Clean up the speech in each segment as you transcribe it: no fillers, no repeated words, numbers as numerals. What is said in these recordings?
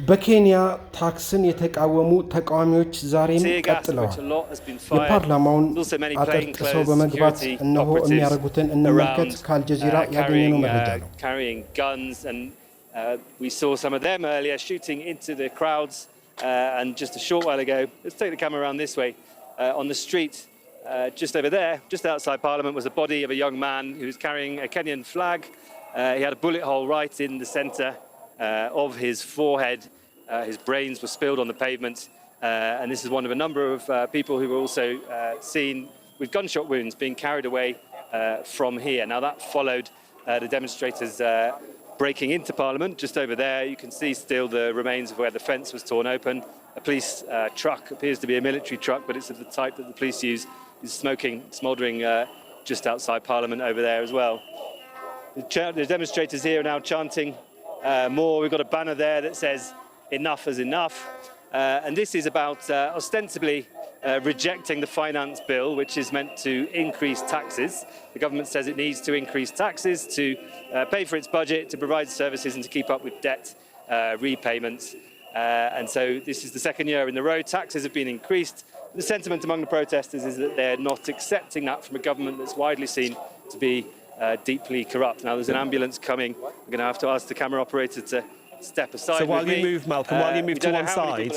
በኬንያ ታክስን የተቃወሙ ተቃዋሚዎች ዛሬም ቀጥለዋል። የፓርላማውን አጥር ጥሰው በመግባት እነሆ የሚያደርጉትን እንመልከት። ከአልጀዚራ ያገኘነው መረጃ ነው። We saw some of them earlier shooting into the crowds, and just a short while ago, let's take the camera around this way, on the street, just over there, just outside Parliament, was the body of a young man who was carrying a Kenyan flag. He had a bullet hole right in the centre of his forehead. His brains were spilled on the pavement, and this is one of a number of people who were also seen with gunshot wounds being carried away from here. Now that followed the demonstrators breaking into Parliament. Just over there you can see still the remains of where the fence was torn open. A police truck, appears to be a military truck, but it's of the type that the police use, is smouldering just outside Parliament over there as well. The demonstrators here are now chanting more. We've got a banner there that says enough is enough, and this is about ostensibly rejecting the finance bill, which is meant to increase taxes. The government says it needs to increase taxes to pay for its budget, to provide services and to keep up with debt repayments, and so this is the second year in a row taxes have been increased. The sentiment among the protesters is that they're not accepting that from a government that's widely seen to be deeply corrupt. Now there's an ambulance coming. I'm going to have to ask the camera operator to step aside. So while you move, Malcolm, while you move to one side,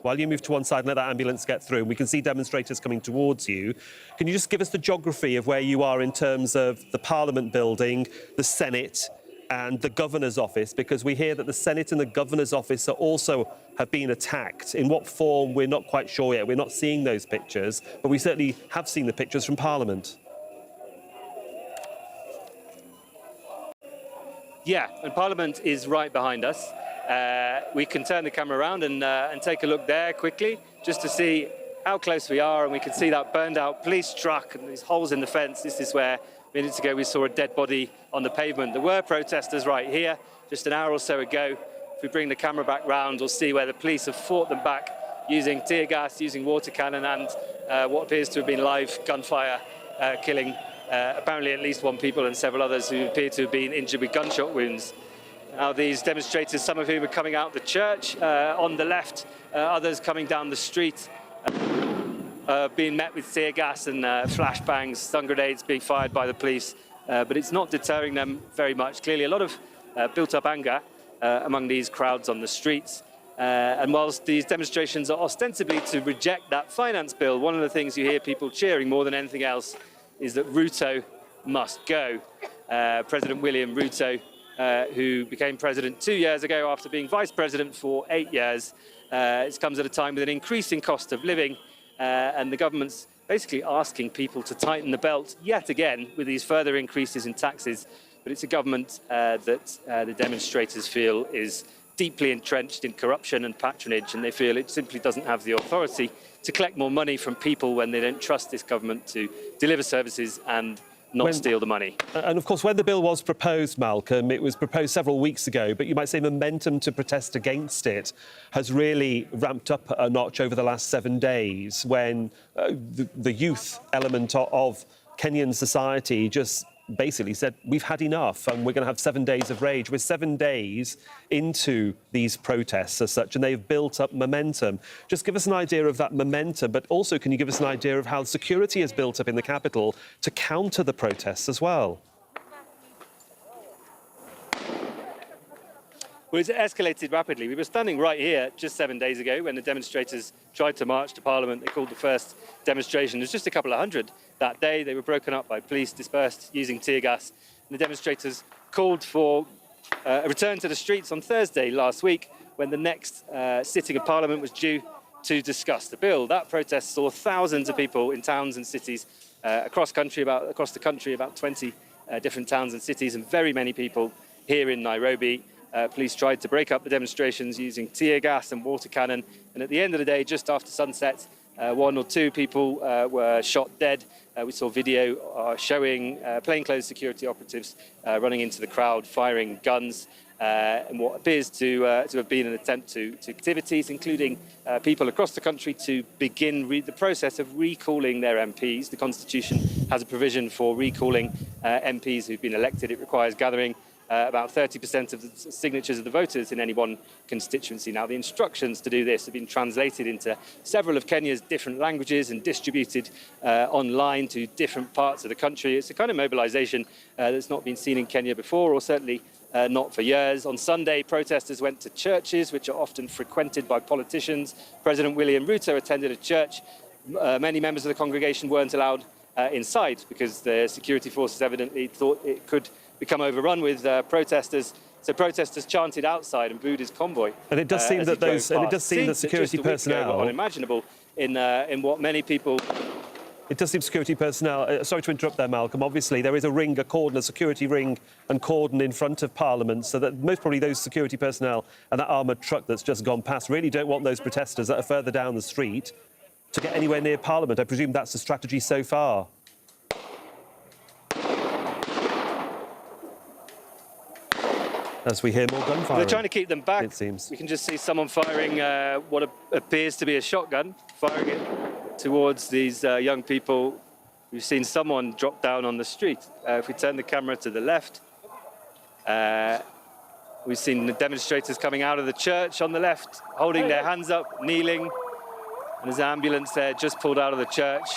while you move to one side, and let that ambulance get through, and we can see demonstrators coming towards you. Can you just give us the geography of where you are in terms of the Parliament building, the Senate, and the Governor's office? Because we hear that the Senate and the Governor's office are also have been attacked. In what form, we're not quite sure yet. We're not seeing those pictures, but we certainly have seen the pictures from Parliament. Yeah, and Parliament is right behind us. We can turn the camera around and take a look there quickly, just to see how close we are, and we can see that burned out police truck and these holes in the fence. This is where minutes ago we saw a dead body on the pavement. There were protesters right here just an hour or so ago. If we bring the camera back round, we'll see where the police have fought them back using tear gas, using water cannon, and what appears to have been live gunfire, killing apparently at least one people and several others who appear to have been injured with gunshot wounds. Now these demonstrators, some of whom are coming out the church on the left, others coming down the street, being met with tear gas and flashbangs, stun grenades being fired by the police, but it's not deterring them very much. Clearly a lot of built-up anger among these crowds on the streets. And whilst these demonstrations are ostensibly to reject that finance bill, one of the things you hear people cheering more than anything else is that Ruto must go. President William Ruto, who became president 2 years ago after being vice president for 8 years. It comes at a time with an increasing cost of living, and the government's basically asking people to tighten the belt yet again with these further increases in taxes. But it's a government that the demonstrators feel is deeply entrenched in corruption and patronage, and they feel it simply doesn't have the authority to collect more money from people when they don't trust this government to deliver services and not steal the money. And of course, when the bill was proposed, Malcolm, it was proposed several weeks ago, but you might say momentum to protest against it has really ramped up a notch over the last 7 days, when the youth element of Kenyan society just basically said, we've had enough and we're going to have 7 days of rage. We're 7 days into these protests as such, and they've built up momentum. Just give us an idea of that momentum, but also can you give us an idea of how security is built up in the capital to counter the protests as well? Well, it's escalated rapidly. We were standing right here just 7 days ago when the demonstrators tried to march to Parliament. They called the first demonstration. There's just a couple of hundred that day. They were broken up by police, dispersed using tear gas. And the demonstrators called for a return to the streets on Thursday last week, when the next sitting of Parliament was due to discuss the bill. That protest saw thousands of people in towns and cities across the country, about 20 different towns and cities, and very many people here in Nairobi. Police tried to break up the demonstrations using tear gas and water cannon, and at the end of the day, just after sunset, one or two people were shot dead. We saw video showing plainclothes security operatives running into the crowd, firing guns. and what appears to have been an attempt to activities, including people across the country, to begin the process of recalling their MPs. The Constitution has a provision for recalling MPs who've been elected. It requires gathering about 30% of the signatures of the voters in any one constituency. Now, the instructions to do this have been translated into several of Kenya's different languages and distributed online to different parts of the country. It's a kind of mobilization that's not been seen in Kenya before, or certainly not for years. On Sunday, protesters went to churches, which are often frequented by politicians. President William Ruto attended a church. Many members of the congregation weren't allowed inside because the security forces evidently thought it could become overrun with protesters. So protesters chanted outside and booed his convoy. And it does seem that security personnel unimaginable in what many people. It does seem security personnel. Sorry to interrupt there, Malcolm. Obviously, there is a cordon, a security ring and cordon in front of Parliament, so that most probably those security personnel and that armoured truck that's just gone past really don't want those protesters that are further down the street to get anywhere near Parliament. I presume that's the strategy so far. As we hear more gunfire. They're trying to keep them back. It seems. We can just see someone firing what appears to be a shotgun, firing it towards these young people. We've seen someone drop down on the street. If we turn the camera to the left, we've seen the demonstrators coming out of the church on the left, holding their hands up, kneeling. And there's an ambulance there just pulled out of the church.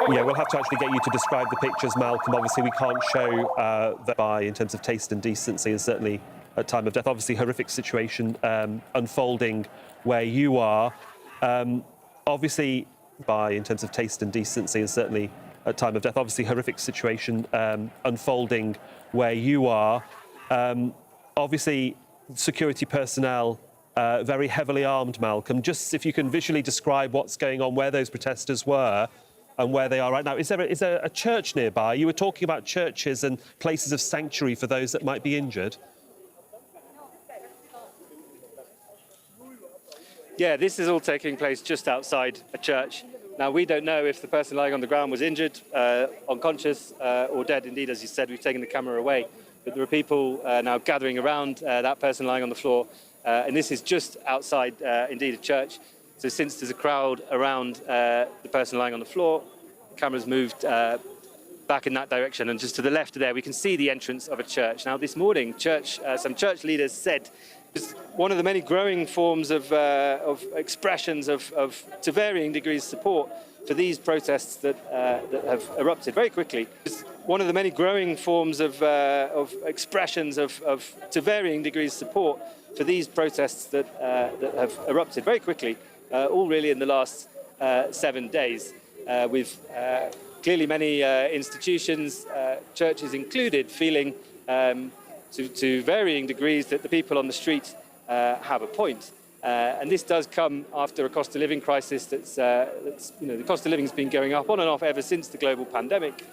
Yeah, we'll have to actually get you to describe the pictures, Malcolm. Obviously, we can't show that by in terms of taste and decency, and certainly at time of death. Obviously, horrific situation unfolding where you are. Obviously, by in terms of taste and decency, and certainly at time of death. Obviously, horrific situation unfolding where you are. Obviously, security personnel very heavily armed, Malcolm. Just if you can visually describe what's going on, where those protesters were and where they are right now. Is there a church nearby? You were talking about churches and places of sanctuary for those that might be injured. Yeah, this is all taking place just outside a church. Now, we don't know if the person lying on the ground was injured, unconscious, or dead. Indeed, as you said, we've taken the camera away. But there are people now gathering around that person lying on the floor. And this is just outside, indeed, a church. So since there's a crowd around the person lying on the floor, the camera's moved back in that direction. And just to the left of there, we can see the entrance of a church. Now, this morning, some church leaders said it's one of the many growing forms of expressions of, to varying degrees, support for these protests that have erupted very quickly. It's one of the many growing forms of expressions of, to varying degrees, support for these protests that have erupted very quickly. All really in the last 7 days, with clearly many institutions, churches included, feeling to varying degrees that the people on the street have a point. And this does come after a cost of living crisis that's the cost of living has been going up on and off ever since the global pandemic.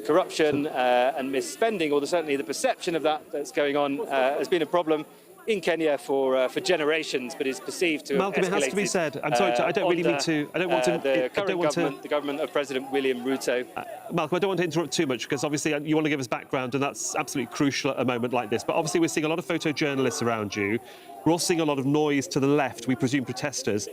Corruption and misspending, or certainly the perception of that's going on, has been a problem in Kenya for generations, but is perceived to have Malcolm, escalated. it has to be said. I'm sorry, I don't really mean to. I don't want to. The current government, the government of President William Ruto. Malcolm, I don't want to interrupt too much because obviously you want to give us background, and that's absolutely crucial at a moment like this. But obviously, we're seeing a lot of photojournalists around you. We're also seeing a lot of noise to the left. We presume protesters.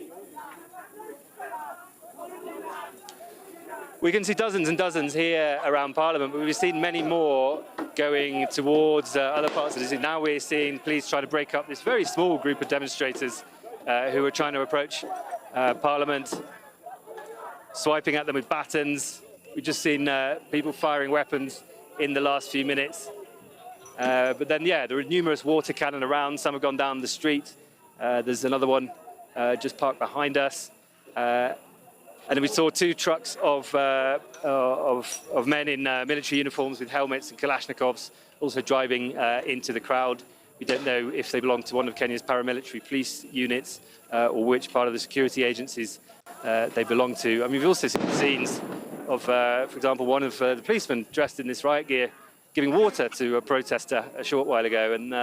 We can see dozens and dozens here around Parliament, but we've seen many more going towards other parts of the city. Now we're seeing police try to break up this very small group of demonstrators who are trying to approach Parliament, swiping at them with batons. We've just seen people firing weapons in the last few minutes. But then, yeah, there are numerous water cannon around. Some have gone down the street. There's another one just parked behind us. And then we saw 2 trucks of men in military uniforms with helmets and Kalashnikovs also driving into the crowd. We don't know if they belong to one of Kenya's paramilitary police units or which part of the security agencies they belong to. And we've also seen scenes of, for example, one of the policemen dressed in this riot gear giving water to a protester a short while ago, and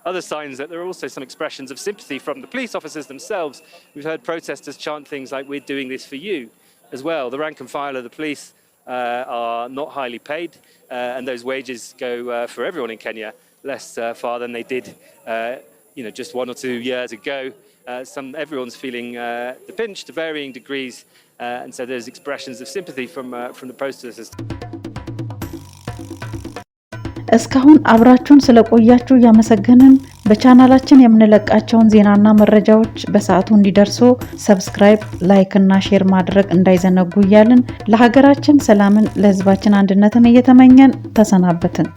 other signs that there are also some expressions of sympathy from the police officers themselves. We've heard protesters chant things like, "We're doing this for you," as well. The rank and file of the police are not highly paid, and those wages go for everyone in Kenya. less far than they did, just 1 or 2 years ago. Everyone's feeling the pinch to varying degrees, and so there's expressions of sympathy from the protesters. እስካሁን አብራችሁን ስለቆያችሁ ያመሰግንን። በቻናላችን የምንለቃቸውን ዜናና መረጃዎች በሰዓቱ እንዲደርሱ ሰብስክራይብ፣ ላይክ እና ሼር ማድረግ እንዳይዘነጉ እያልን ለሀገራችን ሰላምን፣ ለሕዝባችን አንድነትን እየተመኘን ተሰናበትን።